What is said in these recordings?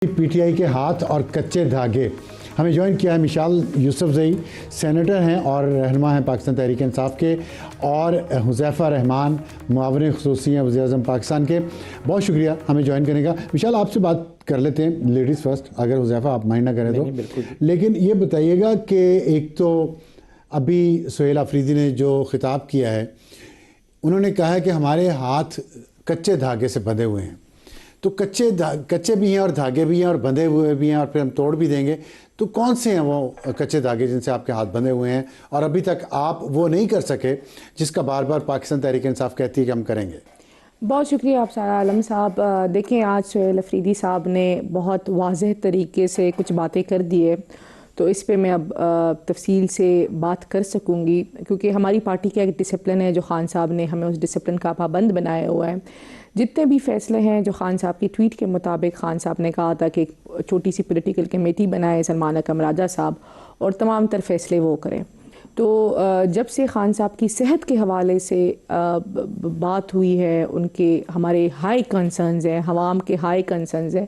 P T I کے ہاتھ اور کچے دھاگے. ہمیں جوائن کیا ہے مشال یوسفزئی، سینیٹر ہیں اور رہنما ہیں پاکستان تحریک انصاف کے، اور حذیفہ رحمان، معاون خصوصی ہیں وزیر اعظم پاکستان کے. بہت شکریہ ہمیں جوائن کرنے کا. مشال آپ سے بات کر لیتے ہیں لیڈیز فرسٹ، اگر حذیفہ آپ مائنڈ نہ کریں تو. لیکن یہ بتائیے گا کہ ایک تو ابھی سہیل آفریدی نے جو خطاب کیا ہے، انہوں نے کہا ہے کہ ہمارے ہاتھ کچے دھاگے سے بندھے ہوئے ہیں. تو کچے بھی ہیں اور دھاگے بھی ہیں اور بندھے ہوئے بھی ہیں، اور پھر ہم توڑ بھی دیں گے. تو کون سے ہیں وہ کچے دھاگے جن سے آپ کے ہاتھ بندھے ہوئے ہیں اور ابھی تک آپ وہ نہیں کر سکے جس کا بار بار پاکستان تحریک انصاف کہتی ہے کہ ہم کریں گے؟ بہت شکریہ افسر عالم صاحب. دیکھیں آج سہیل آفریدی صاحب نے بہت واضح طریقے سے کچھ باتیں کر دی ہے، تو اس پہ میں اب تفصیل سے بات کر سکوں گی، کیونکہ ہماری پارٹی کا ایک ڈسپلن ہے جو خان صاحب نے ہمیں اس ڈسپلن کا پابند بنایا ہوا ہے. جتنے بھی فیصلے ہیں جو خان صاحب کی ٹویٹ کے مطابق خان صاحب نے کہا تھا کہ ایک چھوٹی سی پولیٹیکل کمیٹی بنائے سلمان اکرم راجہ صاحب اور تمام تر فیصلے وہ کریں. تو جب سے خان صاحب کی صحت کے حوالے سے بات ہوئی ہے، ان کے ہمارے ہائی کنسرنز ہیں، عوام کے ہائی کنسرنز ہیں،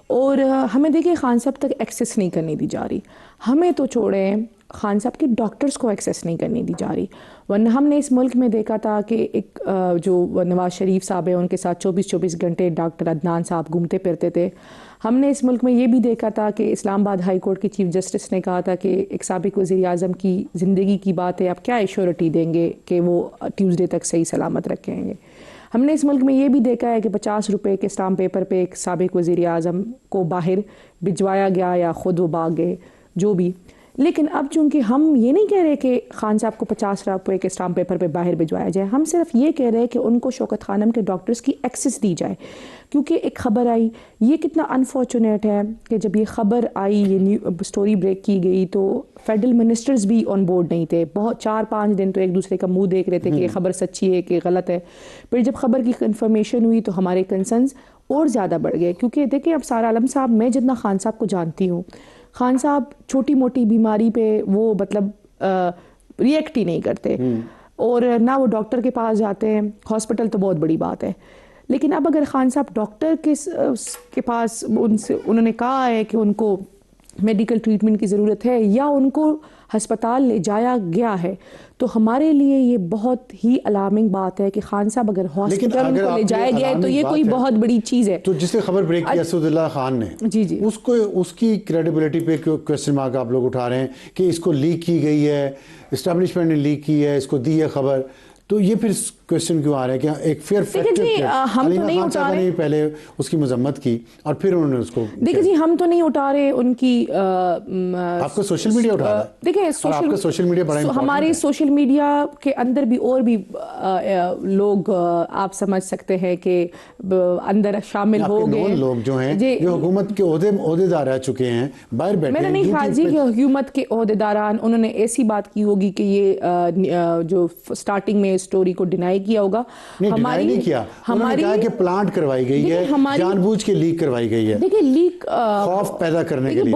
اور ہمیں دیکھیں خان صاحب تک ایکسیس نہیں کرنے دی جا رہی. ہمیں تو چھوڑیں، خان صاحب کے ڈاکٹرز کو ایکسیس نہیں کرنے دی جا رہی. ورنہ ہم نے اس ملک میں دیکھا تھا کہ ایک جو نواز شریف صاحب ہیں ان کے ساتھ 24 گھنٹے ڈاکٹر عدنان صاحب گھومتے پھرتے تھے. ہم نے اس ملک میں یہ بھی دیکھا تھا کہ اسلام آباد ہائی کورٹ کے چیف جسٹس نے کہا تھا کہ ایک سابق وزیر اعظم کی زندگی کی بات ہے، آپ کیا ایشورٹی دیں گے کہ وہ ٹیوزڈے تک صحیح سلامت رکھیں گے. ہم نے اس ملک میں یہ بھی دیکھا ہے کہ 50 روپے کے اسٹامپ پیپر پہ ایک سابق وزیر اعظم کو باہر بھجوایا گیا یا خود وہ بھاگ گئے جو بھی. لیکن اب چونکہ ہم یہ نہیں کہہ رہے کہ خان صاحب کو 50 روپے کے اسٹامپ پیپر پہ باہر بھجوایا جائے، ہم صرف یہ کہہ رہے ہیں کہ ان کو شوکت خانم کے ڈاکٹرز کی ایکسیس دی جائے. کیونکہ ایک خبر آئی، یہ کتنا انفارچونیٹ ہے کہ جب یہ خبر آئی، یہ سٹوری بریک کی گئی، تو فیڈرل منسٹرز بھی آن بورڈ نہیں تھے. بہت 4-5 دن تو ایک دوسرے کا منہ دیکھ رہے تھے کہ یہ خبر سچی ہے کہ غلط ہے. پھر جب خبر کی کنفرمیشن ہوئی تو ہمارے کنسرنز اور زیادہ بڑھ گئے. کیونکہ دیکھیں اب سارا عالم صاحب، میں جتنا خان صاحب کو جانتی ہوں، خان صاحب چھوٹی موٹی بیماری پہ وہ مطلب ری ایکٹ ہی نہیں کرتے، اور نہ وہ ڈاکٹر کے پاس جاتے ہیں. ہاسپٹل تو بہت بڑی بات ہے. لیکن اب اگر خان صاحب ڈاکٹر کے پاس انہوں نے کہا ہے کہ ان کو میڈیکل ٹریٹمنٹ کی ضرورت ہے یا ان کو ہسپتال لے جایا گیا ہے، تو ہمارے لیے یہ بہت ہی الارمنگ بات ہے کہ خان صاحب اگر ہاسپٹل ان کو لے جایا گیا ہے تو یہ کوئی بہت بڑی چیز ہے. تو جس نے خبر بریک کی اسد اللہ خان نے، جی اس کی کریڈیبلٹی پہ کوسچن مارک آپ لوگ اٹھا رہے ہیں کہ اس کو لیک کی گئی ہے، اسٹیبلشمنٹ نے لیک کی ہے، اس کو دی ہے خبر. تو یہ پھر کوسچن کیوں آ رہا ہے کہ ایک فیئر فیکٹر ہم تو نہیں اٹھا رہے، پہلے اس کی مذمت کی اور پھر انہوں نے اس کو. دیکھیں جی، ہم تو نہیں اٹھا رہے ان کی، آپ کو سوشل میڈیا اٹھا رہا ہے. دیکھیں سوشل میڈیا بڑا ہماری سوشل میڈیا کے اندر بھی اور بھی لوگ آپ سمجھ سکتے ہیں کہ اندر شامل ہو گئے لوگ جو ہیں جو حکومت کے عہدے دار رہ چکے ہیں باہر بیٹھے. میں نے نہیں کہا جی کہ حکومت کے عہدے داران انہوں نے ایسی بات کی ہوگی کہ یہ جو سٹارٹنگ میں اسٹوری کو ڈینائی کیا ہوگا. ہماری نہیں کیا، انہوں نے کہا کہ پلانٹ کروائی گئی ہے، جان بوجھ کے لیک کروائی گئی ہے. دیکھیں لیک خوف پیدا کرنے کے لیے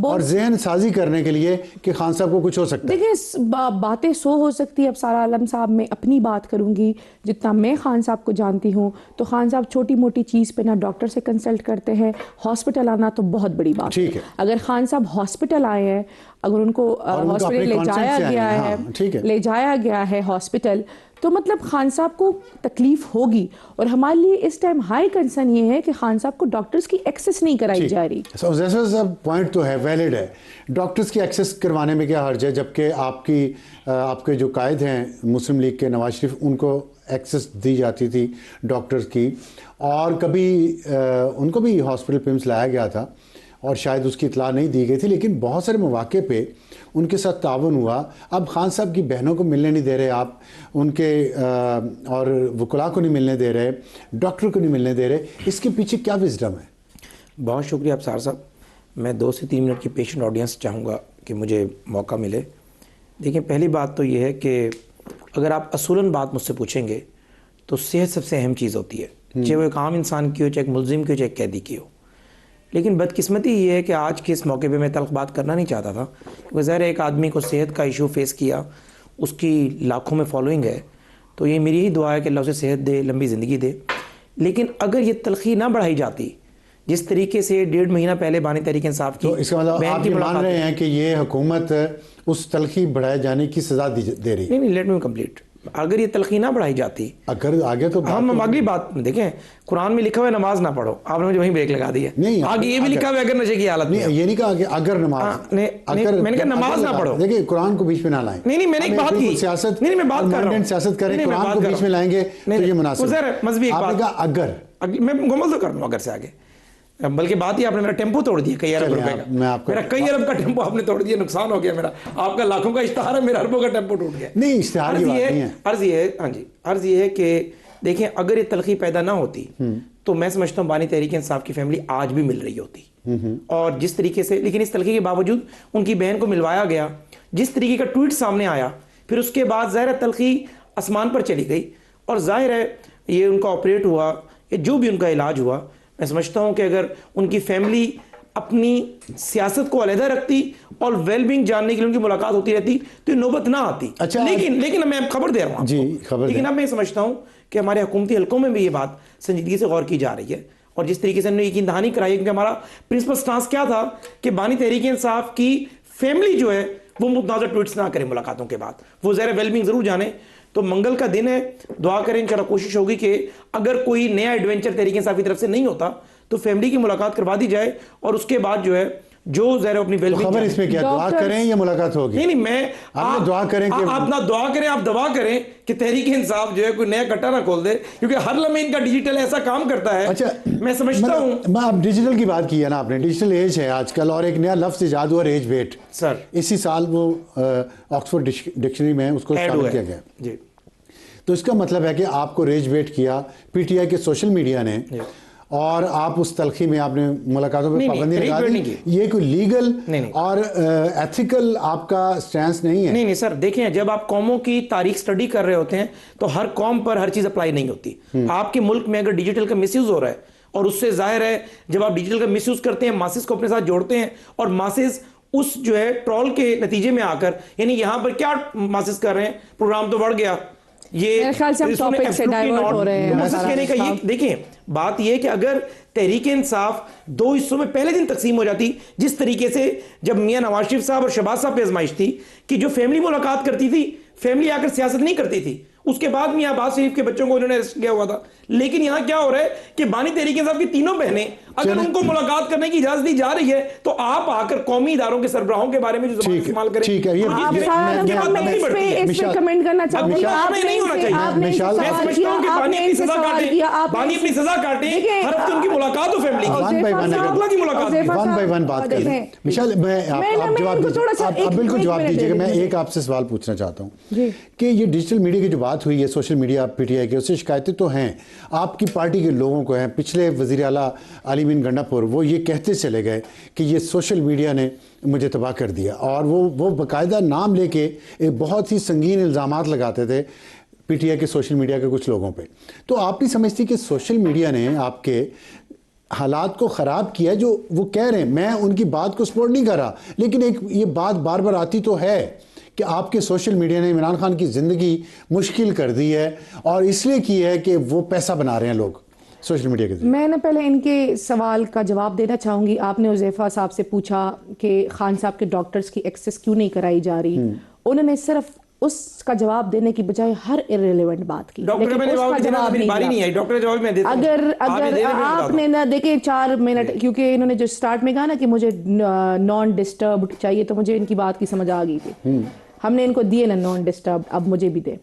اور ذہن سازی کرنے کے لیے کہ خان صاحب کو کچھ ہو سکتا ہے. دیکھیں باتیں ہو سکتی ہے. اب سارا عالم صاحب میں اپنی بات کروں گی، جتنا میں خان صاحب کو جانتی ہوں تو خان صاحب چھوٹی موٹی چیز پہ نہ ڈاکٹر سے کنسلٹ کرتے ہیں. ہاسپٹل آنا تو بہت بڑی بات ہے. اگر خان صاحب ہاسپٹل آئے ہیں، اگر ان کو ہاسپٹل لے جایا گیا ہے ہاسپٹل، تو مطلب خان صاحب کو تکلیف ہوگی. اور ہمارے لیے اس ٹائم ہائی کنسرن یہ ہے کہ خان صاحب کو ڈاکٹرز کی ایکسیس نہیں کرائی جا رہی. پوائنٹ تو ہے، ویلڈ ہے. ڈاکٹرز کی ایکسیس کروانے میں کیا حرج ہے، جبکہ آپ کے جو قائد ہیں مسلم لیگ کے نواز شریف، ان کو ایکسیس دی جاتی تھی ڈاکٹرز کی، اور کبھی ان کو بھی ہاسپٹل پیمز لایا گیا تھا اور شاید اس کی اطلاع نہیں دی گئی تھی. لیکن بہت سارے مواقع پہ ان کے ساتھ تعاون ہوا. اب خان صاحب کی بہنوں کو ملنے نہیں دے رہے آپ، ان کے اور وکلاء کو نہیں ملنے دے رہے، ڈاکٹر کو نہیں ملنے دے رہے. اس کے پیچھے کیا وزڈم ہے؟ بہت شکریہ ابصار صاحب. میں 2 سے 3 منٹ کی پیشنٹ آڈینس چاہوں گا کہ مجھے موقع ملے. دیکھیں پہلی بات تو یہ ہے کہ اگر آپ اصولاً بات مجھ سے پوچھیں گے تو صحت سب سے اہم چیز ہوتی ہے، چاہے وہ ایک عام انسان کی ہو، چاہے ایک ملزم کی ہو، چاہے ایک قیدی کی ہو. لیکن بدقسمتی یہ ہے کہ آج کے اس موقع پہ میں تلخ بات کرنا نہیں چاہتا تھا، کیونکہ ظاہر ایک آدمی کو صحت کا ایشو فیس کیا، اس کی لاکھوں میں فالوئنگ ہے، تو یہ میری ہی دعا ہے کہ اللہ اسے صحت دے، لمبی زندگی دے. لیکن اگر یہ تلخی نہ بڑھائی جاتی، جس طریقے سے 1.5 مہینہ پہلے بانی تحریک انصاف کی تو اس کا مطلب بہن آپ کی یہ مان ملاقات رہے ہیں کہ یہ حکومت اس تلخی بڑھائے جانے کی سزا دے رہی ہے؟ نہیں لیٹ می کمپلیٹ. اگر یہ تلخی نہ بڑھائی جاتی, اگر آگے تو ہم اگلی بات دیکھیں, قرآن میں لکھا ہوا ہے نماز نہ پڑھو, آپ نے مجھے وہیں بریک لگا دی ہے. نہیں, آگے یہ بھی لکھا ہوا ہے اگر نشے کی حالت میں. نہیں, یہ نہیں کہا کہ اگر نماز, میں نے کہا نماز نہ پڑھو. دیکھیں قرآن کو بیچ میں نہ لائیں. نہیں میں نے ایک بات کی, سیاست, نہیں میں بات کر رہا ہوں, سیاست کریں, قرآن کو بیچ میں لائیں گے تو یہ مناسب ہے. مذہبی ایک آپ نے بات, کہا اگر, میں مکمل تو کر دوں اگر سے آگے, بلکہ بات ہی آپ نے میرا ٹیمپو توڑ دیا کئی ارب روپے کا. میرا کئی ارب کا ٹیمپو آپ نے توڑ دیا, نقصان ہو گیا میرا. آپ کا لاکھوں کا اشتہار ہے, میرا اربوں کا ٹیمپو ٹوٹ گیا. نہیں اشتہار کی بات نہیں ہے. عرض یہ ہے, ہاں جی, عرض یہ ہے کہ دیکھیں اگر یہ تلخی پیدا نہ ہوتی تو میں سمجھتا ہوں بانی تحریک انصاف کی فیملی آج بھی مل رہی ہوتی. اور جس طریقے سے, لیکن اس تلخی کے باوجود ان کی بہن کو ملوایا گیا, جس طریقے کا ٹویٹ سامنے آیا, پھر اس کے بعد ظاہر تلخی آسمان پر چلی گئی. اور ظاہر ہے یہ ان کا آپریٹ ہوا, یہ جو بھی ان کا علاج ہوا, میں سمجھتا ہوں کہ اگر ان کی فیملی اپنی سیاست کو علیحدہ رکھتی اور ویل بینگ جاننے کے لیے ان کی ملاقات ہوتی رہتی تو یہ نوبت نہ آتی. اچھا, لیکن میں خبر دے رہا ہوں جی خبر, لیکن اب میں سمجھتا ہوں کہ ہمارے حکومتی حلقوں میں بھی یہ بات سنجیدگی سے غور کی جا رہی ہے. اور جس طریقے سے انہوں نے یقین دہانی کرائی ہے, کیونکہ ہمارا پرنسپل سٹانس کیا تھا کہ بانی تحریک انصاف کی فیملی جو ہے وہ متنازع ٹویٹس نہ کرے ملاقاتوں کے بعد, وہ ظاہر ویل بینگ ضرور جانے. تو منگل کا دن ہے, دعا کریں, انشاءاللہ کوشش ہوگی کہ اگر کوئی نیا ایڈونچر تحریک انصاف کی طرف سے نہیں ہوتا تو فیملی کی ملاقات کروا دی جائے, اور اس کے بعد جو ہے جو ظاہر اپنی ویل بینگ, خبر اس میں کیا, دعا کریں یا ملاقات ہوگی؟ نہیں میں آپ دعا کریں کہ آپ نہ دعا کریں, آپ دعا کریں کہ تحریک انصاف جو ہے کوئی نیا کٹا نہ کھول دے, کیونکہ ہر لمحے ان کا ڈیجیٹل ایسا کام کرتا ہے. اچھا, میں سمجھتا ہوں اب ڈیجیٹل کی بات کی ہے نا آپ نے, ڈیجیٹل ایج ہے آج کل, اور ایک نیا لفظ ایجاد ہوا ریج بیٹ. سر اسی سال وہ آکسفورڈ ڈکشنری میں اس کو شامل کیا گیا. جی, تو اس کا مطلب ہے کہ آپ کو ریج بیٹ کیا پی ٹی آئی کے سوشل میڈیا نے, اور آپ اس تلخی میں آپ نے ملاقاتوں پہ پابندی لگا دی. یہ کوئی لیگل اور ایتھیکل آپ کا سٹینس نہیں ہے. نہیں سر, دیکھیں جب آپ قوموں کی تاریخ سٹڈی کر رہے ہوتے ہیں تو ہر قوم پر ہر چیز اپلائی نہیں ہوتی. آپ کے ملک میں اگر ڈیجیٹل کا مس یوز ہو رہا ہے, اور اس سے ظاہر ہے جب آپ ڈیجیٹل کا مس یوز کرتے ہیں, ماسز کو اپنے ساتھ جوڑتے ہیں, اور ماسز اس جو ہے ٹرول کے نتیجے میں آ کر, یعنی یہاں پر کیا ماسز کر ررہے ہیں, پروگرام تو بڑھ گیا, یہ میرے خیال سے ہم ٹاپک سے ڈائیورٹ ہو رہے ہیں. دیکھیں بات یہ ہے کہ اگر تحریک انصاف 2 حصوں میں پہلے دن تقسیم ہو جاتی, جس طریقے سے جب میاں نواز شریف صاحب اور شہباز صاحب پہ آزمائش تھی کہ جو فیملی ملاقات کرتی تھی, فیملی آ کر سیاست نہیں کرتی تھی, اس کے بعد میاں عباس شریف کے بچوں کو انہوں نے ارسٹ کیا ہوا تھا. لیکن یہاں کیا ہو رہا ہے کہ بانی تحریک انصاف کی تینوں بہنیں اگر ان کو ملاقات کرنے کی اجازت دی جا رہی ہے تو آپ آ کر قومی اداروں کے سربراہوں کے بارے میں جو زبان استعمال کریں. ٹھیک ہے, اس پہ کمنٹ کرنا چاہوں گی. نہیں ہونا چاہیے. میں سمجھتا ہوں کہ بانی اپنی سزا کاٹیں, بانی اپنی سزا کاٹیں, ہر ہفتے ان کی ملاقات ہو فیملی کی. ون بائی ون بات کریں. مشال, میں آپ جواب دیجیے, آپ بالکل جواب دیجیے گا. میں ایک آپ سے سوال پوچھنا چاہتا ہوں کہ یہ ڈیجیٹل میڈیا کی جو بات ہوئی ہے, social media P T I کے, اس سے شکایتیں تو ہیں, آپ کی پارٹی کے لوگوں کو ہیں. پچھلے وزیر اعلیٰ علی مین گنڈا پور وہ یہ کہتے چلے گئے کہ یہ سوشل میڈیا نے مجھے تباہ کر دیا, اور وہ باقاعدہ نام لے کے ایک بہت ہی سنگین الزامات لگاتے تھے پی ٹی آئی کے سوشل میڈیا کے کچھ لوگوں پہ. تو آپ نہیں سمجھتی کہ سوشل میڈیا نے آپ کے حالات کو خراب کیا؟ جو وہ کہہ رہے ہیں, میں ان کی بات کو سپورٹ نہیں کر رہا, لیکن ایک یہ بات بار بار آتی تو ہے کہ آپ کے سوشل میڈیا نے عمران خان کی زندگی مشکل کر دی ہے, اور اس لیے کی ہے کہ وہ پیسہ بنا رہے ہیں لوگ سوشل میڈیا کے ذریعے. میں نے پہلے ان کے سوال کا جواب دینا چاہوں گی. آپ نے حذیفہ صاحب سے پوچھا کہ خان صاحب کے ڈاکٹرز کی ایکسس کیوں نہیں کرائی جا رہی. انہوں نے صرف اس کا جواب دینے کی بجائے ہر irrelevant بات کی. اگر آپ نے نہ دیکھیں 4 منٹ, کیونکہ انہوں نے جو سٹارٹ میں کہا نا کہ مجھے نان ڈسٹربڈ چاہیے, تو مجھے ان کی بات کی سمجھ آ گئی تھی. ہم نے ان کو دیے نا نان ڈسٹربڈ, اب مجھے بھی دے.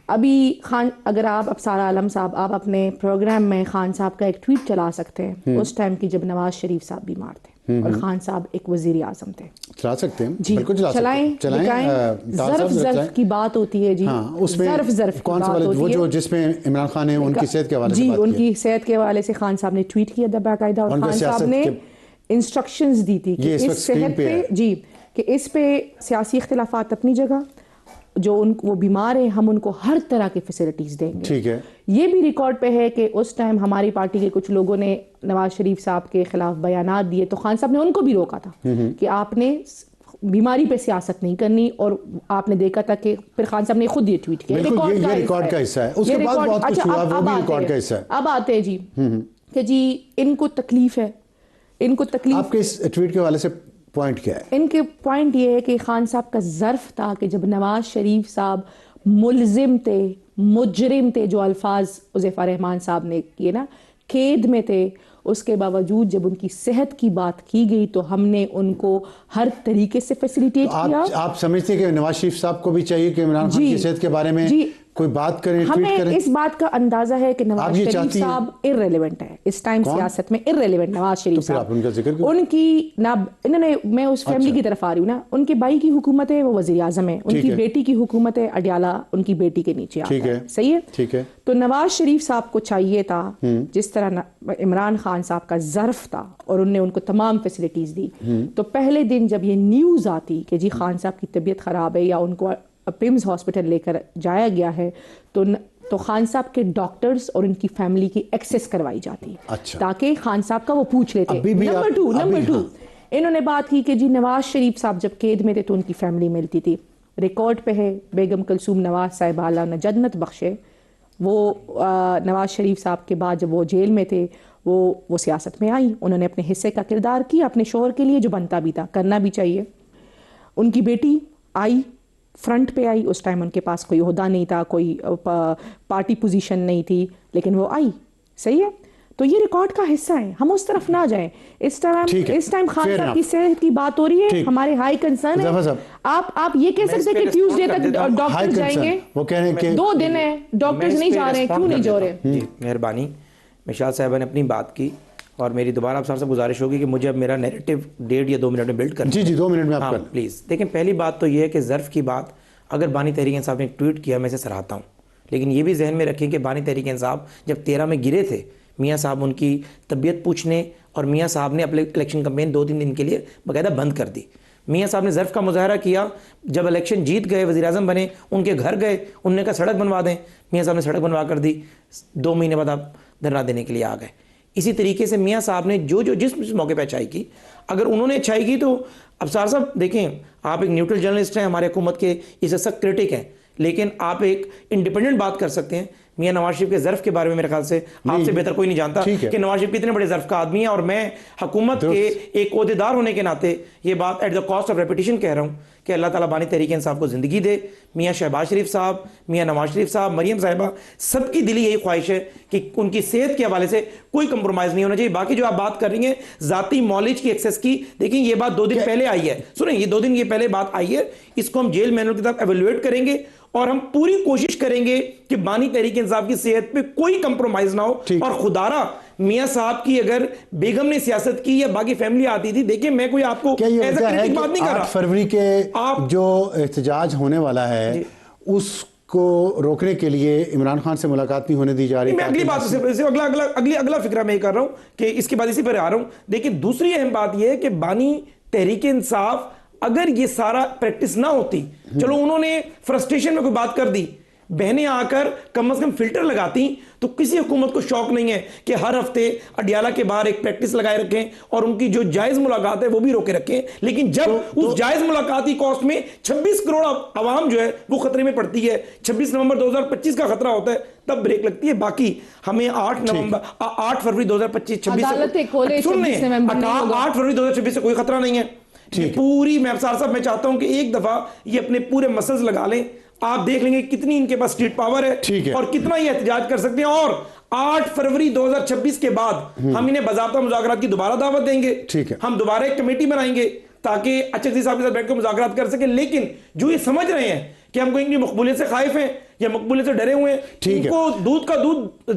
ابھی خان, اگر آپ ابصار عالم صاحب, آپ اپنے پروگرام میں خان صاحب کا ایک ٹویٹ چلا سکتے ہیں اس ٹائم کی جب نواز شریف صاحب بیمار تھے اور خان صاحب ایک وزیر اعظم تھے. چلا سکتے ہیں جی, چلائیں. ظرف کی بات ہوتی ہے جی, ظرف کون سا والا, وہ جو جس میں عمران خان نے ان کی صحت کے حوالے سے جی, ان کی صحت کے حوالے سے خان صاحب نے ٹویٹ کیا تھا باقاعدہ, اور خان صاحب نے انسٹرکشنز دی تھی کہ اس صحت پہ جی, کہ اس پہ سیاسی اختلافات اپنی جگہ, جو وہ بیمار ہیں ہم ان کو ہر طرح کی فیسلٹیز دیں گے. ٹھیک ہے, یہ بھی ریکارڈ پہ ہے کہ اس ٹائم ہماری پارٹی کے کچھ لوگوں نے نواز شریف صاحب کے خلاف بیانات دیے تو خان صاحب نے ان کو بھی روکا تھا کہ آپ نے بیماری پہ سیاست نہیں کرنی, اور آپ نے دیکھا تھا کہ پھر خان صاحب نے خود یہ ٹویٹ کیا. یہ ریکارڈ کا حصہ ہے, اس کے بعد بہت کچھ ہوا, وہ بھی ریکارڈ کا حصہ ہے. اب آتے ہیں جی کہ جی ان کو تکلیف ہے ان کو تکلیف. آپ کے اس ٹویٹ کے حوالے سے پوائنٹ کیا ہے؟ ان کے پوائنٹ یہ ہے کہ خان صاحب کا ظرف تھا کہ جب نواز شریف صاحب ملزم تھے، مجرم تھے، جو الفاظ حذیفہ رحمان صاحب نے کیے نا، قید میں تھے، اس کے باوجود جب ان کی صحت کی بات کی گئی تو ہم نے ان کو ہر طریقے سے فیسیلیٹیٹ کیا. آپ سمجھتے ہیں کہ نواز شریف صاحب کو بھی چاہیے کہ عمران خان کی صحت کے بارے میں کوئی بات کریں، ٹویٹ کریں؟ ہمیں اس بات کا اندازہ ہے کہ نواز شریف صاحب ارریلیونٹ ہے اس ٹائم سیاست میں، ارریلیونٹ نواز شریف صاحب. ان کا ذکر ان کی انہوں نے، میں اس فیملی کی طرف آ رہی ہوں نا، ان کے بھائی کی حکومت ہے، وہ وزیر اعظم ہے، ان کی بیٹی کی حکومت ہے، اڈیالہ ان کی بیٹی کے نیچے آتا ہے. صحیح ہے، ٹھیک ہے. تو نواز شریف صاحب کو چاہیے تھا جس طرح عمران خان صاحب کا ظرف تھا اور انہوں نے ان کو تمام فیسلٹیز دی، تو پہلے دن جب یہ نیوز آتی کہ جی خان صاحب کی طبیعت خراب ہے یا ان کو پمز ہاسپٹل لے کر جایا گیا ہے، تو خان صاحب کے ڈاکٹرز اور ان کی فیملی کی ایکسیس کروائی جاتی تاکہ خان صاحب کا وہ پوچھ لیتے. نمبر ٹو انہوں نے بات کی کہ جی نواز شریف صاحب جب قید میں تھے تو ان کی فیملی ملتی تھی. ریکارڈ پہ ہے بیگم کلثوم نواز صاحب اللہ نے جنت بخشے، وہ نواز شریف صاحب کے بعد جب وہ جیل میں تھے وہ سیاست میں آئی، انہوں نے اپنے حصے کا کردار کیا اپنے شوہر کے لیے، جو بنتا بھی تھا، کرنا بھی چاہیے. ان کی بیٹی آئی، فرنٹ پہ آئی، اس ٹائم ان کے پاس کوئی عہدہ نہیں تھا، کوئی پارٹی پوزیشن نہیں تھی، لیکن وہ آئی. صحیح ہے، تو یہ ریکارڈ کا حصہ ہے، ہم اس طرف نہ جائیں. اس ٹائم خان صاحب کی صحت کی بات ہو رہی ہے، ہمارے ہائی کنسرن ہے. آپ یہ کہہ سکتے کہ ٹیوزڈے تک ڈاکٹر جائیں گے، وہ کہہ رہے ہیں کہ 2 دن ہے ڈاکٹرز نہیں جا رہے، کیوں نہیں جا رہے؟ جی مہربانی، مشال صاحبہ نے اپنی بات کی اور میری دوبارہ آپ سے گزارش ہوگی کہ مجھے اب میرا نیریٹو 1.5 یا 2 منٹ میں بلڈ کرنا. جی 2 منٹ میں آپ کر پلیز. دیکھیں پہلی بات تو یہ ہے کہ ظرف کی بات اگر بانی تحریک انصاف نے ٹویٹ کیا میں اسے سراہتا ہوں، لیکن یہ بھی ذہن میں رکھیں کہ بانی تحریک انصاف جب 13 میں گرے تھے، میاں صاحب ان کی طبیعت پوچھنے اور میاں صاحب نے اپنے الیکشن کمپین 2-3 دن کے لیے باقاعدہ بند کر دی. میاں صاحب نے ظرف کا مظاہرہ کیا، جب الیکشن جیت گئے، وزیر اعظم بنے، ان کے گھر گئے، انہوں نے کہا سڑک بنوا دیں، میاں صاحب نے سڑک بنوا کر دی. 2 مہینے بعد آپ دھرنا دینے کے لیے آ گئے. اسی طریقے سے میاں صاحب نے جو جس موقع پہ اچھائی کی، اگر انہوں نے اچھائی کی تو ابصار صاحب دیکھیں آپ ایک نیوٹرل جرنلسٹ ہیں، ہمارے حکومت کے اسے سخت کرٹک ہیں، لیکن آپ ایک انڈیپینڈنٹ بات کر سکتے ہیں. میاں نواز شریف کے ظرف کے بارے میں میرے خیال سے آپ سے بہتر کوئی نہیں جانتا کہ نواز شریف کتنے بڑے ظرف کا آدمی ہے، اور میں حکومت کے ایک عہدیدار ہونے کے ناطے یہ بات at the cost of repetition کہہ رہا ہوں کہ اللہ تعالیٰ بانی تحریک انصاف کو زندگی دے. میاں شہباز شریف صاحب، میاں نواز شریف صاحب، مریم صاحبہ، سب کی دلی یہی خواہش ہے کہ ان کی صحت کے حوالے سے کوئی کمپرومائز نہیں ہونا چاہیے. باقی جو آپ بات کر رہی ہیں ذاتی مالج کی ایکسیس کی، دیکھیں یہ بات 2 دن پہلے آئی ہے، سنیں یہ 2 دن یہ پہلے بات آئی ہے، اس کو ہم جیل مینول کی طرف ایویلویٹ کریں گے اور ہم پوری کوشش کریں گے کہ بانی تحریک انصاف کی صحت پہ کوئی کمپرومائز نہ ہو. اور خدارہ میاں صاحب کی اگر بیگم نے سیاست کی یا باقی فیملی آتی تھی، دیکھیں میں کوئی آپ کو ایسا کرٹک بات نہیں کر رہا. 8 فروری کے جو احتجاج ہونے والا ہے اس کو روکنے کے لیے عمران خان سے ملاقات نہیں ہونے دی جا رہی. میں اگلی بات سے اگلا فکرہ میں یہ کر رہا ہوں کہ اس کے بعد اسی پر آ رہا ہوں. دیکھیں دوسری اہم بات یہ ہے کہ بانی تحریک انصاف اگر یہ سارا پریکٹس نہ ہوتی، چلو انہوں نے فرسٹریشن میں کوئی بات کر دی، بہنیں آ کر کم از کم فلٹر لگاتی تو کسی حکومت کو شوق نہیں ہے کہ ہر ہفتے اڈیالہ کے باہر ایک پریکٹس لگائے رکھیں اور ان کی جو جائز ملاقات ہے وہ بھی روکے رکھیں. لیکن جب اس جائز ملاقاتی کاسٹ میں 26 کروڑ عوام جو ہے وہ خطرے میں پڑتی ہے، 26 نومبر 2025 کا خطرہ ہوتا ہے، تب بریک لگتی ہے. باقی ہمیں 8 فروری 2025 8 فروری 2026 سے کوئی خطرہ نہیں ہے. پوری میں ابصار صاحب میں چاہتا ہوں کہ ایک دفعہ یہ اپنے پورے مسلز لگا لیں، آپ دیکھ لیں گے کتنی ان کے پاس اسٹریٹ پاور ہے اور کتنا یہ احتجاج کر سکتے ہیں. اور 8 فروری 2026 کے بعد ہم انہیں باضابطہ مذاکرات کی دوبارہ دعوت دیں گے، ہم دوبارہ ایک کمیٹی بنائیں گے تاکہ اچھے صاحب کے ساتھ بیٹھ کر مذاکرات کر سکیں. لیکن جو یہ سمجھ رہے ہیں کہ ہم کو ان کی مقبولیت سے خائف ہیں یا مقبولیت سے ڈرے ہوئے ہیں، ان کو دودھ کا دودھ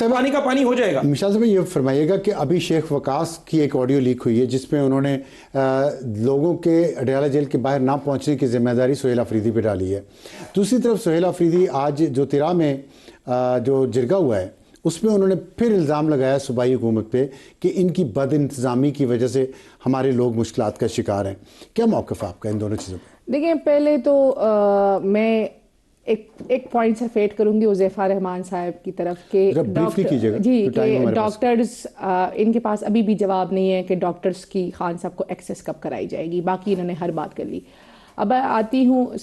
پانی کا پانی ہو جائے گا. مشال صاحب یہ فرمائیے گا کہ ابھی شیخ وقاص کی ایک آڈیو لیک ہوئی ہے جس میں انہوں نے لوگوں کے اڈیالہ جیل کے باہر نہ پہنچنے کی ذمہ داری سہیل آفریدی پہ ڈالی ہے. دوسری طرف سہیل آفریدی آج جو تیرا میں جو جرگہ ہوا ہے اس میں انہوں نے پھر الزام لگایا صوبائی حکومت پہ کہ ان کی بد انتظامی کی وجہ سے ہمارے لوگ مشکلات کا شکار ہیں. کیا موقف آپ کا ان دونوں چیزوں پہ؟ دیکھیں پہلے تو میں ایک پوائنٹ سے فیٹ کروں گی حذیفہ رحمان صاحب کی طرف کہ ڈاکٹرز ان کے پاس ابھی بھی جواب نہیں ہے کہ ڈاکٹرز کی خان صاحب کو ایکسیس کب کرائی جائے گی. باقی انہوں نے ہر بات کر لی. اب آتی ہوں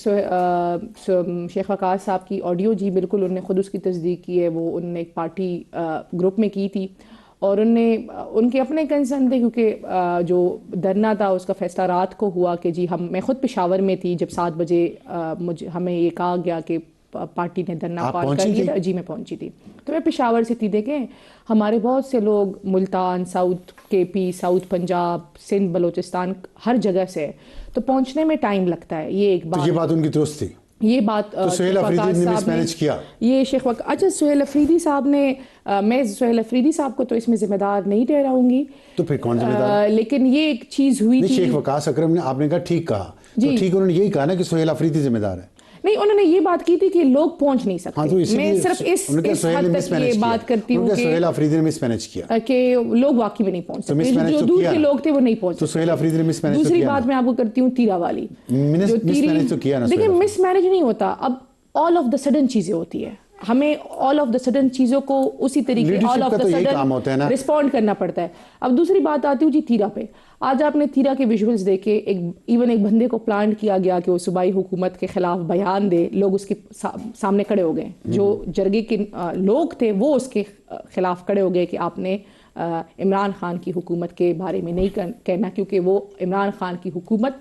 شیخ وقاص صاحب کی آڈیو. جی بالکل انہوں نے خود اس کی تصدیق کی ہے، وہ انہوں نے ایک پارٹی گروپ میں کی تھی اور ان کے اپنے کنسرن تھے کیونکہ جو دھرنا تھا اس کا فیصلہ رات کو ہوا کہ جی میں خود پشاور میں تھی جب 7 بجے ہمیں یہ کہا گیا کہ پارٹی نے دھرنا کال کر دیا. جی میں پہنچی تھی. تو میں پشاور سے تھی. دیکھیں ہمارے بہت سے لوگ ملتان، ساؤتھ کے پی، ساؤتھ پنجاب، سندھ، بلوچستان ہر جگہ سے، تو پہنچنے میں ٹائم لگتا ہے. یہ ایک بات، یہ بات ان کی درست تھی. یہ بات سہیل افریدی نے مس مینج کیا. یہ اچھا سہیل افریدی صاحب نے، میں سہیل افریدی صاحب کو تو اس میں ذمہ دار نہیں ٹھہراؤں گی. تو پھر کون ذمہ دار؟ لیکن یہ ایک چیز ہوئی تھی. شیخ وقاص اکرم نے، آپ نے کہا ٹھیک کہا، تو ٹھیک انہوں نے یہی کہا نا کہ سہیل افریدی ذمہ دار ہے. نہیں، انہوں نے یہ بات کی تھی کہ لوگ پہنچ نہیں سکتے. میں صرف اس حد تک یہ بات کرتی ہوں کہ سہیل افریدی نے مس مینج کیا کہ لوگ واقعی میں نہیں پہنچ سکتے، جو دور کے لوگ تھے وہ نہیں پہنچ سکتے. تو سہیل افریدی نے مس مینج. دوسری بات میں آپ کو کرتی ہوں تیرا والی. دیکھیں مس مینج نہیں ہوتا، اب آل آف دا سڈن چیزیں ہوتی ہے. ہمیں آل آف دا سڈن چیزوں کو اسی طریقے all of the sudden respond کرنا پڑتا ہے. اب دوسری بات آتی ہوں جی تیرا پہ. آج آپ نے تیرا کے ویژولز دیکھے، ایون ایک بندے کو پلانٹ کیا گیا کہ وہ صوبائی حکومت کے خلاف بیان دے، لوگ اس کے سامنے کھڑے ہو گئے. جو جرگے کے لوگ تھے وہ اس کے خلاف کھڑے ہو گئے کہ آپ نے عمران خان کی حکومت کے بارے میں نہیں کہنا، کیونکہ وہ عمران خان کی حکومت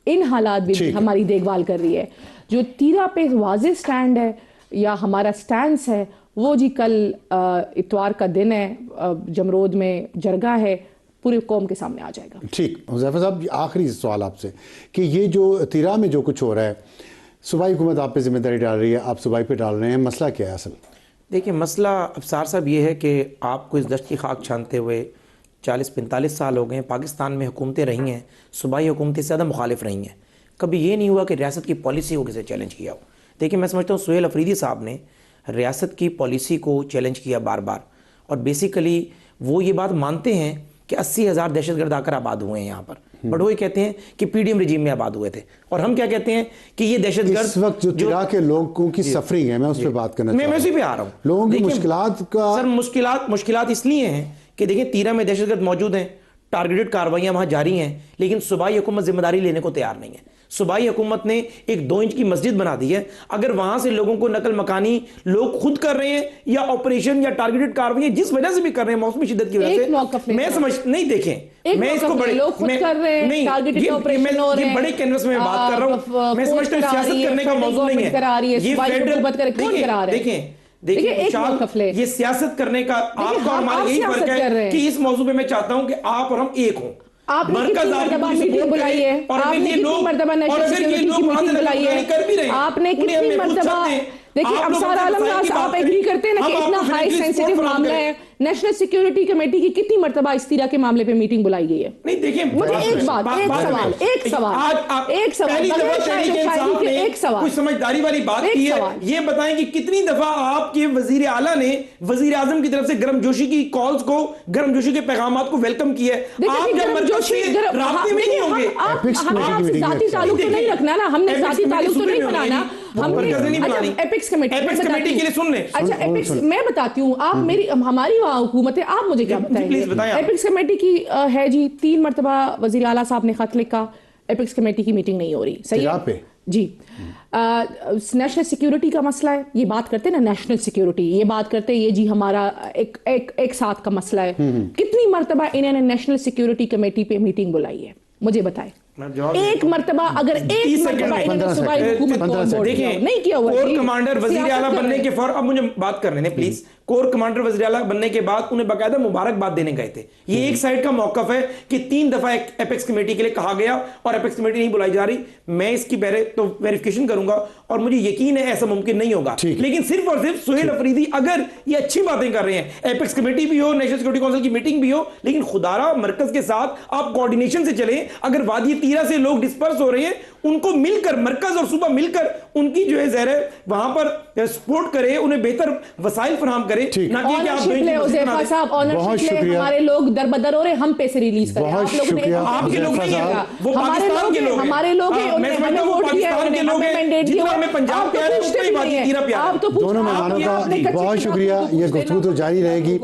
ان حالات بھی ہماری دیکھ بھال کر رہی ہے. جو تیرا پہ واضح سٹینڈ ہے یا ہمارا سٹینس ہے وہ جی کل اتوار کا دن ہے، جمرود میں جرگہ ہے، پوری قوم کے سامنے آ جائے گا. ٹھیک. حذیفہ صاحب آخری سوال آپ سے کہ یہ جو تیرا میں جو کچھ ہو رہا ہے، صوبائی حکومت آپ پہ ذمہ داری ڈال رہی ہے، آپ صوبائی پہ ڈال رہے ہیں، مسئلہ کیا ہے اصل؟ دیکھیں مسئلہ افسار صاحب یہ ہے کہ آپ کو اس دشت کی خاک چھانتے ہوئے 40-45 سال ہو گئے ہیں. پاکستان میں حکومتیں رہی ہیں، صوبائی حکومتیں سے زیادہ مخالف رہی ہیں. کبھی یہ نہیں ہوا کہ ریاست کی پالیسی کو کسی چیلنج کیا ہو. دیکھیں میں سمجھتا ہوں سہیل افریدی صاحب نے ریاست کی پالیسی کو چیلنج کیا بار بار، اور بیسیکلی وہ یہ بات مانتے ہیں کہ 80,000 دہشت گرد آ کر آباد ہوئے ہیں یہاں پر، بٹ وہ یہ کہتے ہیں کہ پی ڈی ایم رجیم میں آباد ہوئے تھے. اور ہم کیا کہتے ہیں کہ یہ دہشت گرد اس وقت جو تیرا کے لوگوں کی سفرنگ ہے، میں اس پہ بات کرنا چاہتا ہوں. میں اسی پہ آ رہا ہوں. لوگوں کی مشکلات کا سر مشکلات اس لیے ہیں کہ دیکھیں تیرا میں دہشت گرد موجود ہیں، ٹارگیٹڈ کاروائیاں وہاں جاری ہیں، لیکن صوبائی حکومت ذمہ داری لینے کو تیار نہیں ہے. صوبائی حکومت نے ایک 2 انچ کی مسجد بنا دی ہے. اگر وہاں سے لوگوں کو نقل مکانی لوگ خود کر رہے ہیں یا آپریشن یا ٹارگیٹڈ کاروائیاں جس وجہ سے بھی کر رہے ہیں، موسمی شدت کی وجہ سے، میں سمجھ نہیں. دیکھیں میں اس کو بڑے بڑے کینوس میں بات کر رہا ہوں. میں سمجھتا ہوں سیاست کرنے کا موضوع نہیں ہے یہ فیڈرل. دیکھیں یہ سیاست کرنے کا آپ کا اور ہمارا یہی فرق ہے کہ اس موضوع پہ میں چاہتا ہوں کہ آپ اور ہم ایک ہوں. آپ نے کتنی مرتبہ میٹنگ بلائی ہے، آپ نے کتنی مرتبہ نیشنل سیکیورٹی کی میٹنگ بلائی ہے، آپ نے کتنی مرتبہ. دیکھیے افسر عالم راز آپ ایگری کرتے ہیں نا کہ اتنا ہائی سینسیٹیو معاملہ ہے، نیشنل سیکیورٹی کمیٹی کی کتنی مرتبہ اس طرح کے معاملے پہ میٹنگ بلائی گئی ہے؟ نہیں دیکھیں مجھے ایک سوال کوئی سمجھداری والی بات کی ہے، یہ بتائیں کہ کتنی دفعہ آپ کے وزیر اعلیٰ نے وزیر اعظم کی طرف سے گرم جوشی کی کالز کو، گرم جوشی کے پیغامات کو ویلکم کیا ہے. آپ جب مرکز سے رابطے میں نہیں ہوں گے، ہم سے ذاتی تعلق تو نہیں رکھنا نا، ہم نے ذاتی تعلق تو نہیں بنانا. ہم نے ایپکس کمیٹی، اچھا ایپکس میں بتاتی ہوں، آپ میری ہماری وہاں حکومت ہے، آپ مجھے کیا بتائیں گے؟ ایپکس کمیٹی کی ہے جی 3 مرتبہ وزیر اعلیٰ صاحب نے خط لکھا، ایپکس کمیٹی کی میٹنگ نہیں ہو رہی. صحیح ہے جی. نیشنل سیکیورٹی کا مسئلہ ہے، یہ بات کرتے ہیں نا نیشنل سیکیورٹی، یہ بات کرتے ہیں یہ جی ہمارا ایک ساتھ کا مسئلہ ہے. کتنی مرتبہ انہوں نے نیشنل سیکیورٹی کمیٹی پہ میٹنگ بلائی ہے؟ مجھے بتائیں. ایک مرتبہ، اگر ایک مرتبہ انہوں نے صوبائی حکومت کو آن بورڈ کیا نہیں کیا ہوا. کور کمانڈر وزیر اعلیٰ بننے کے فوراً، اب مجھے بات کرنے دیں پلیز. کور کمانڈر وزیر اعلیٰ بننے کے بعد انہیں باقاعدہ مبارکباد دینے گئے تھے. یہ ایک سائڈ کا موقف ہے کہ 3 دفعہ ایپکس کمیٹی کے لیے کہا گیا اور ایپکس کمیٹی نہیں بلائی جا رہی. میں اس کی تو ویریفیکیشن کروں گا اور مجھے یقین ہے ایسا ممکن نہیں ہوگا. لیکن صرف اور صرف سہیل افریدی اگر یہ اچھی باتیں کر رہے ہیں، ایپکس کمیٹی بھی ہو، نیشنل سیکورٹی کونسل کی میٹنگ بھی ہو، لیکن خدارہ مرکز کے ساتھ آپ کوارڈینیشن سے چلیں. اگر وادی تیرا سے لوگ ڈسپرس ہو رہے ہیں، ان کو مل کر مرکز اور صوبہ مل کر ان کی جو ہے زہر ہے وہاں پر سپورٹ کرے، انہیں بہتر وسائل فراہم کرے، نہ کہ آپ ہمارے لوگ در بدر ہو رہے ہم پیسے ریلیز کریں. آپ کے لوگ نہیں ہیں، وہ پاکستان کے لوگ ہیں، ہمارے لوگ ہیں، پاکستان کے لوگ ہیں، جتنا ہمیں پنجاب پیارا ہے اتنا ہی وادی تیرا پیارا ہے. دونوں مہمانوں کا بہت شکریہ. یہ گفتگو تو جاری رہے گی.